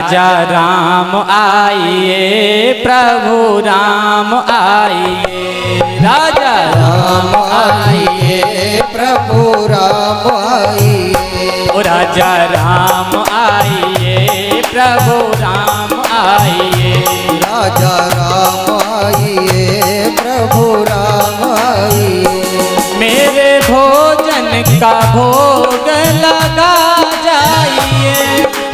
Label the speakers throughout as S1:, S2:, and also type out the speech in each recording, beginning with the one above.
S1: राजा राम आइए, प्रभु राम आइए। राजा
S2: राम आइए, प्रभु राम आइए।
S1: ओ राजा राम आइए, प्रभु राम आइए।
S2: राजा राम आइए, प्रभु राम आइए।
S1: मेरे भोजन का भोग लगा जाइए,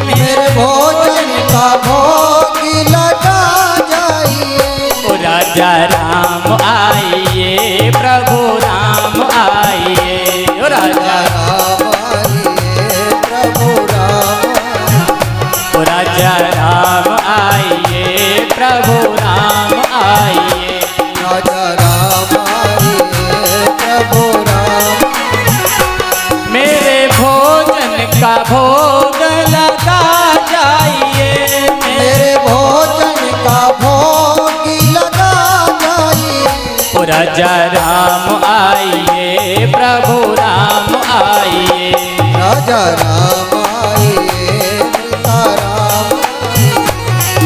S2: मेरे भोजन का भोग लगा जाइए।
S1: ओ राजा राम आइए, प्रभु राम आइए। ओ राजा
S2: राम आइए, प्रभु राम आइए।
S1: ओ राजा राम आइए, प्रभु राम आइए।
S2: राजा राम आइए, प्रभु राम।
S1: मेरे भोजन का भोग लगा जाइए,
S2: मेरे भोजन का भोग लगा जाइए।
S1: ओ राजा राम आइए, प्रभु राम आइए।
S2: राजा राम आइए, पिता राम आइए।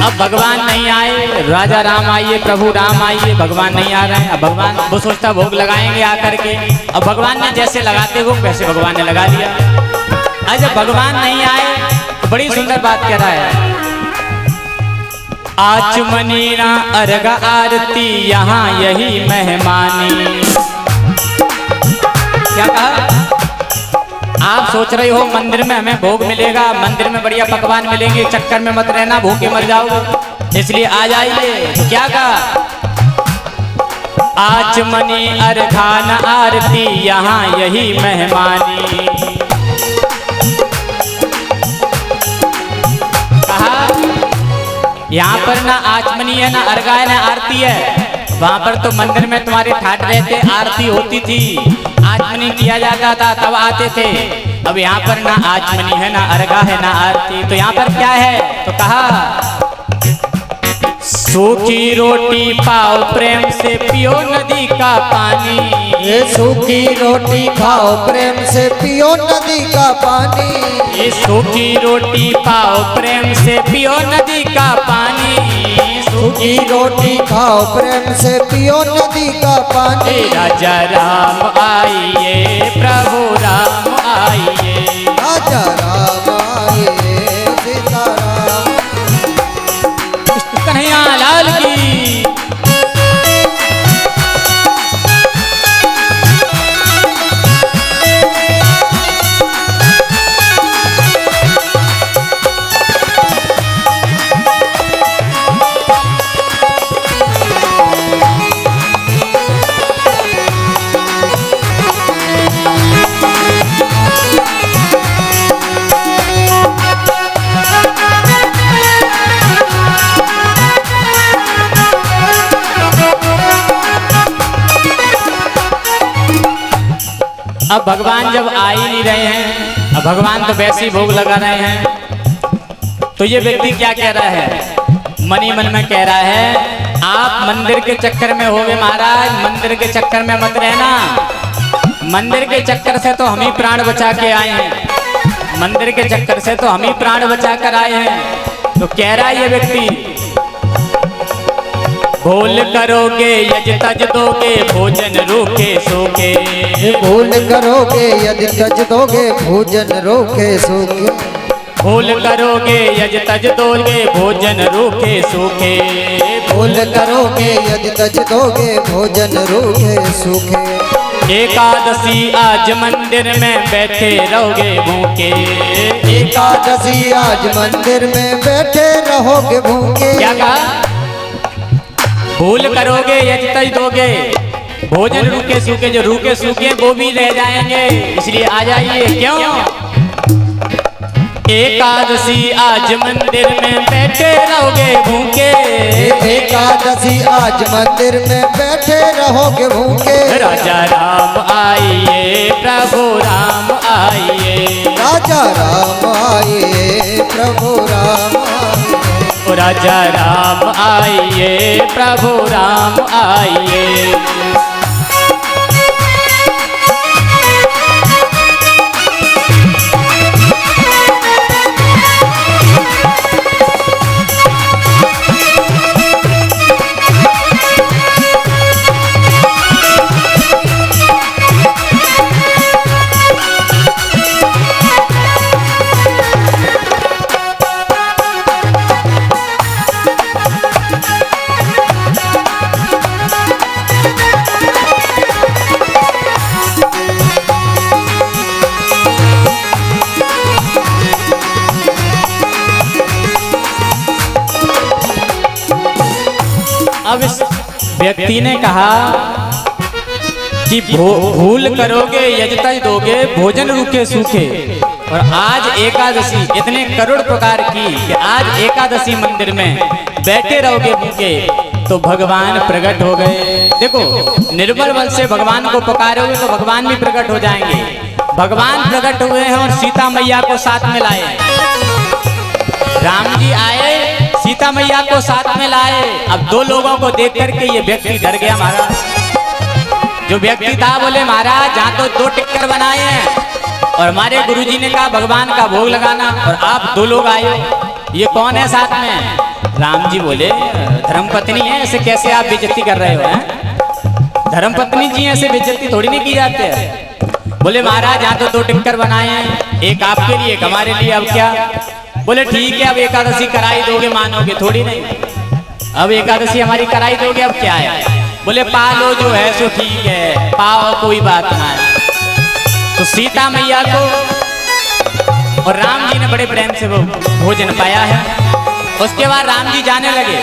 S1: अब भगवान नहीं आए, राजा राम आइए, प्रभु राम आइए, भगवान नहीं आ रहे हैं। अब भगवान वो सोचता भोग लगाएंगे आकर के। अब भगवान ने जैसे लगाते भोग वैसे भगवान ने लगा दिया। आज जब भगवान नहीं आए तो बड़ी सुंदर बात कह रहा है। आचमनीना अर्घ आरती यहाँ यही मेहमानी। क्या कहा? आप सोच रहे हो मंदिर में हमें भोग मिलेगा, मंदिर में बढ़िया पकवान मिलेंगे, चक्कर में मत रहना, भूखे मर जाओगे, इसलिए आ जाइए। तो क्या कहा? आचमनी अर्घान आरती यहाँ यही मेहमानी। कहा यहाँ पर ना आचमनी है, ना अर्घा है, ना आरती है। वहां पर तो मंदिर में तुम्हारे ठाट रहते, आरती होती थी, आचमनी किया जाता था, तब आते थे। अब यहाँ पर ना आचमनी है, ना अर्घा है, ना आरती। तो यहाँ पर क्या है? तो कहा सूखी रोटी पाओ प्रेम से पियो नदी का पानी।
S2: ये सूखी रोटी खाओ प्रेम से पियो नदी का पानी।
S1: ये सूखी रोटी पाओ प्रेम से पियो नदी का पानी।
S2: सूखी रोटी खाओ प्रेम से पियो नदी का पानी।
S1: राजा राम आइए, प्रभु राम आइए।
S2: राजा राम आइए, सीता राम।
S1: कन्हैया लाल की। अब भगवान जब आ ही नहीं रहे हैं, अब भगवान तो वैसे ही भोग लगा रहे हैं। तो ये व्यक्ति क्या कह रहा है? मनी मन में कह रहा है, आप मंदिर के चक्कर में होगे महाराज, मंदिर के चक्कर में मत रहना। मंदिर के चक्कर से तो हम ही प्राण बचा के आए हैं, मंदिर के चक्कर से तो हम ही प्राण बचा कर आए हैं। तो कह रहा है ये व्यक्ति, भूल करोगे यज तज दोगे भोजन रूखे सूखे।
S2: भूल करोगे यदि तज दोगे भोजन रूखे सूखे।
S1: भूल करोगे यज तज दोगे भोजन रूखे सूखे।
S2: भूल करोगे यदि तज दोगे भोजन रूखे सूखे।
S1: एकादशी आज मंदिर में बैठे रहोगे भूखे।
S2: एकादशी आज मंदिर में बैठे रहोगे भूखे।
S1: क्या कहा? भूल करोगे यज तज दोगे भोजन रूखे सूखे। जो रूखे सूखे वो भी रह जाएंगे, इसलिए आ जाइए। क्यों? एकादशी आज मंदिर में बैठे रहोगे भूखे।
S2: एकादशी आज मंदिर में बैठे रहोगे भूखे।
S1: राजा राम आइए, प्रभु राम आइए।
S2: राजा राम आइए, प्रभु राम आइए।
S1: राजा राम आइए, प्रभु राम आइए। अब इस व्यक्ति ने कहा कि भूल करोगे यजतज दोगे भोजन रूखे सूखे, और आज एकादशी इतने करोड़ प्रकार की कि आज एकादशी मंदिर में बैठे रहोगे भूखे तो भगवान प्रकट हो गए। देखो, निर्बल बल से भगवान को पुकारोगे तो भगवान भी प्रकट हो जाएंगे। भगवान प्रकट हुए हैं और सीता मैया को साथ में लाए। राम जी आए, सीता मैया को साथ में लाए। अब दो लोगों को देख करके ये व्यक्ति डर गया। महाराज जो व्यक्ति था बोले महाराज जहाँ तो 2 टिक्कर बनाए हैं और हमारे गुरुजी ने कहा भगवान का भोग लगाना, और आप 2 लोग आए हो, ये कौन है साथ में? राम जी बोले धर्मपत्नी है, ऐसे कैसे आप बेइज्जती कर रहे हो? हैं धर्मपत्नी जी ऐसे बेइज्जती थोड़ी नहीं की जाती है। बोले महाराज यहाँ तो 2 टिक्कर बनाए हैं, एक आपके लिए एक हमारे लिए, अब क्या? बोले ठीक है, अब एकादशी कराई दोगे, मानोगे थोड़ी नहीं, अब एकादशी हमारी कराई दोगे, अब क्या है? बोले पालो जो है सो ठीक है, पाओ कोई बात ना है। तो सीता मैया को और राम जी ने बड़े प्रेम से वो भोजन पाया है। उसके बाद राम जी जाने लगे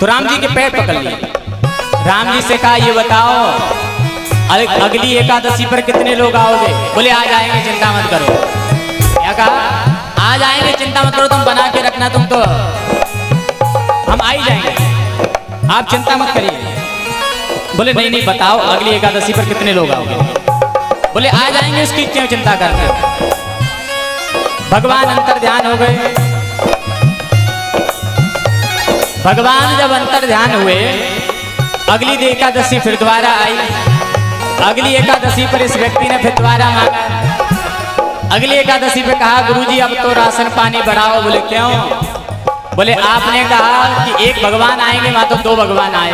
S1: तो राम जी के पैर पकड़ लिए। राम जी से कहा ये बताओ अगली एकादशी पर कितने लोग आओगे? बोले आ जाएंगे, चिंता मत करो। क्या कहा? आ जाएंगे, चिंता मत करो, तुम बना के रखना, तुम तो हम आ ही जाएंगे, आप चिंता मत करिए। बोले नहीं नहीं बताओ अगली एकादशी पर कितने लोग आओगे? बोले आ जाएंगे, उसकी क्यों चिंता करते? भगवान अंतर ध्यान हो गए। भगवान जब अंतर ध्यान हुए, अगली एकादशी फिर दोबारा आई। अगली एकादशी पर इस व्यक्ति ने फिर दोबारा मांगा। अगली एकादशी पे कहा गुरुजी अब तो राशन पानी बढ़ाओ। बोले क्यों? बोले आपने कहा कि एक भगवान आएंगे, वहां तो 2 भगवान आए।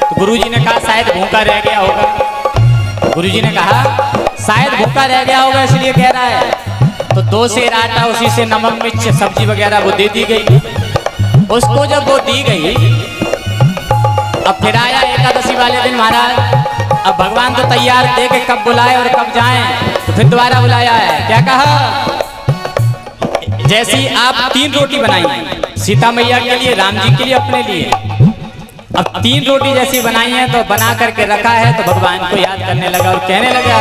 S1: तो गुरुजी ने कहा शायद भूखा रह गया होगा। गुरुजी ने कहा शायद भूखा रह गया होगा इसलिए कह रहा है। तो 2 सेर आटा, उसी से नमक मिर्च सब्जी वगैरह वो दे दी गई। उसको जब वो दी गई, अब फिर आया एकादशी वाले दिन महाराज। अब भगवान तो तैयार थे कि कब बुलाए और कब जाएं, तो फिर दोबारा बुलाया है। क्या कहा? जैसी आप 3 रोटी बनाई सीता मैया के लिए, राम जी के लिए, अपने लिए। अब 3 रोटी जैसी बनाई है तो बना करके रखा है, तो भगवान को याद करने लगा और कहने लगा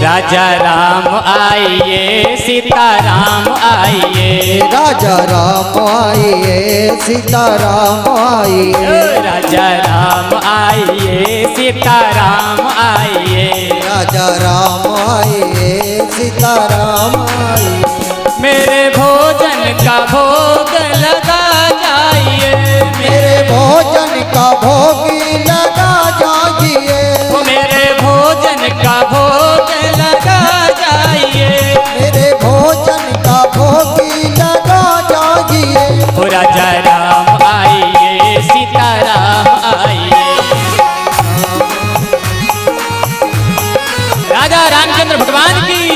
S1: राजा राम आइए, सीता राम आइए,
S2: राजा राम आइए, सीता राम आइए,
S1: राजा राम आइए, सीता राम आइए,
S2: राजा राम आइए, सीता राम आइए।
S1: मेरे भोजन का भोग लगा जाइए,
S2: मेरे भोजन का भोगी लगा जाइए,
S1: मेरे भोजन का भोग लगा जाइए,
S2: मेरे भोजन का भोगी लगा जाइए।
S1: ओ राजा राम आइए, सीता राम आइए। राजा रामचंद्र भगवान की।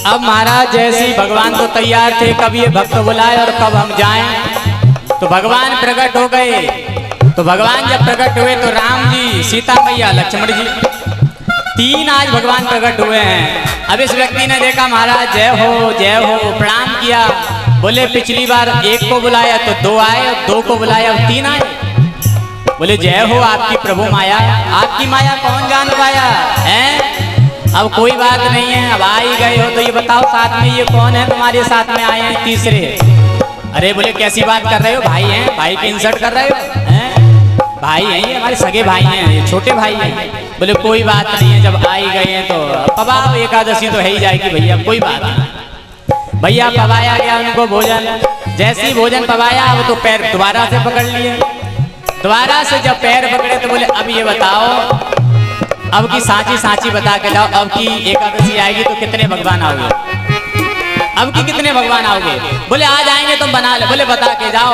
S1: अब महाराज जैसे ही भगवान तो तैयार थे, कब ये भक्त बुलाए और कब हम जाएं, तो भगवान प्रकट हो गए। तो भगवान जब प्रकट हुए तो राम जी, सीता मैया, लक्ष्मण जी, 3 आज भगवान प्रकट हुए हैं। अब इस व्यक्ति ने देखा महाराज जय हो जय हो, प्रणाम किया। बोले पिछली बार 1 को बुलाया तो 2 आए, और 2 को बुलाया और 3 आए। बोले जय हो आपकी प्रभु माया, आपकी माया कौन जान पाया है? अब कोई बात नहीं है, अब आ ही गए हो तो ये बताओ साथ में ये कौन है तुम्हारे साथ में आए हैं तीसरे? अरे बोले कैसी बात कर रहे हो? भाई हैं, भाई की इंसल्ट कर रहे हो? हैं? भाई हैं, ये हमारे सगे भाई हैं, ये छोटे भाई हैं। बोले कोई बात नहीं है, जब आ ही गए हैं तो अब एकादशी तो है ही जाएगी भैया, कोई बात नहीं। भैया पवाया गया उनको भोजन, जैसे ही भोजन पवाया अब तो पैर दोबारा से पकड़ लिए। दोबारा से जब पैर पकड़े तो बोले अब ये बताओ, अब की सांची बता के जाओ, अब की एकादशी आएगी तो कितने भगवान आओगे, अब की कितने भगवान आओगे। बोले आ जाएंगे तुम बना ले। बोले बता के जाओ।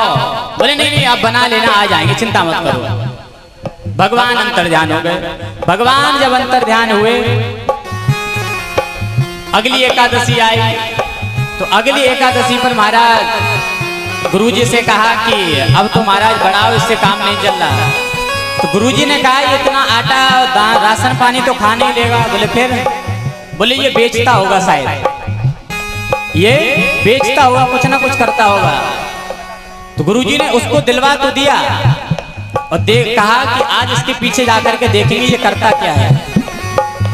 S1: बोले नहीं आप बना लेना, आ जाएंगे, चिंता मत करो। भगवान अंतर्ध्यान हो गए। भगवान जब अंतर्ध्यान हुए, अगली एकादशी आई तो अगली एकादशी पर महाराज गुरुजी से कहा कि अब तो महाराज बढ़ाओ, इससे काम नहीं चल रहा। तो गुरुजी ने कहा इतना आटा राशन पानी तो खा नहीं लेगा। बोले फिर? बोले ये बेचता होगा, शायद ये बेचता होगा, कुछ ना कुछ करता होगा। तो गुरुजी ने उसको दिलवा तो दिया और कहा कि आज इसके पीछे जाकर के देखेंगे ये करता क्या है।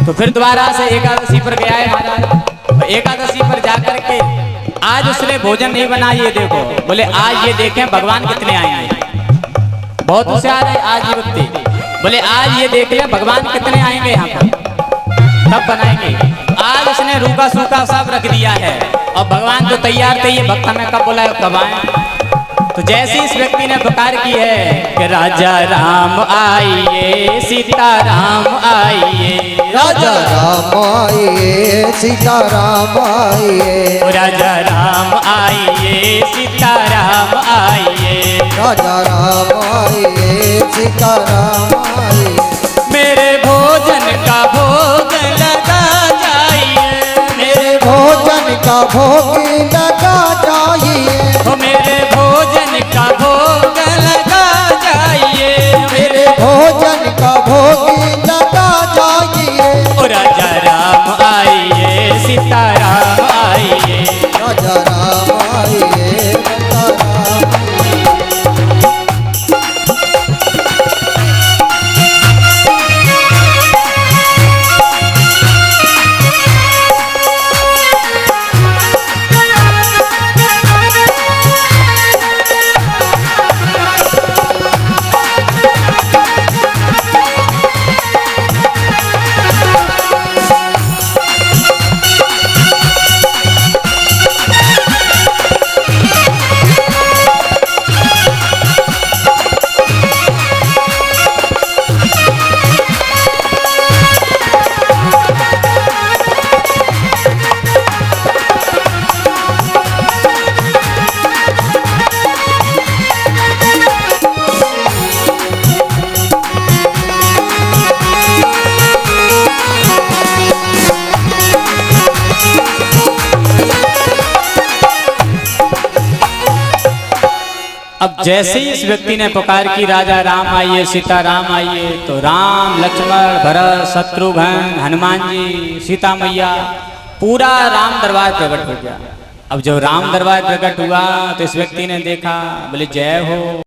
S1: तो फिर दोबारा से एकादशी पर गया है महाराज। एकादशी पर जाकर के आज उसने भोजन नहीं बना, ये देखो। बोले आज ये देखें भगवान कितने आएंगे। बहुत होशियार है आज ये व्यक्ति। बोले आज ये देख ले भगवान कितने आएंगे यहाँ पर, तब बनाएंगे। आज उसने रूखा सूखा सब रख दिया है और भगवान तो तैयार थे, ये भक्त हमें कब बुलाए कब आए। तो जैसे इस व्यक्ति ने पुकार की है कि राजा राम आइए, सीता राम आइए,
S2: राजा राम आइए, सीता राम आइए,
S1: राजा राम आइए, सीता राम आइए,
S2: राजा राम आइए, सीता राम आइए।
S1: मेरे भोजन का भोग लगा जाइए,
S2: मेरे भोजन का भोग लगा जाइए,
S1: ओ मेरे भोजन का भोग लगा जाइए,
S2: मेरे भोजन का भोग लगा जाइए।
S1: ओ राजा राम आइए, सीता राम आइए,
S2: राजा राम आइए, सीता राम आइए।
S1: अब जैसे ही इस व्यक्ति ने पुकार की राजा राम आइए, सीता राम आइए, तो राम, लक्ष्मण, भरत, शत्रुघ्न, हनुमान जी, सीता मैया, पूरा राम दरबार प्रकट हो गया। अब जब राम दरबार प्रकट हुआ तो इस व्यक्ति ने देखा, बोले जय हो।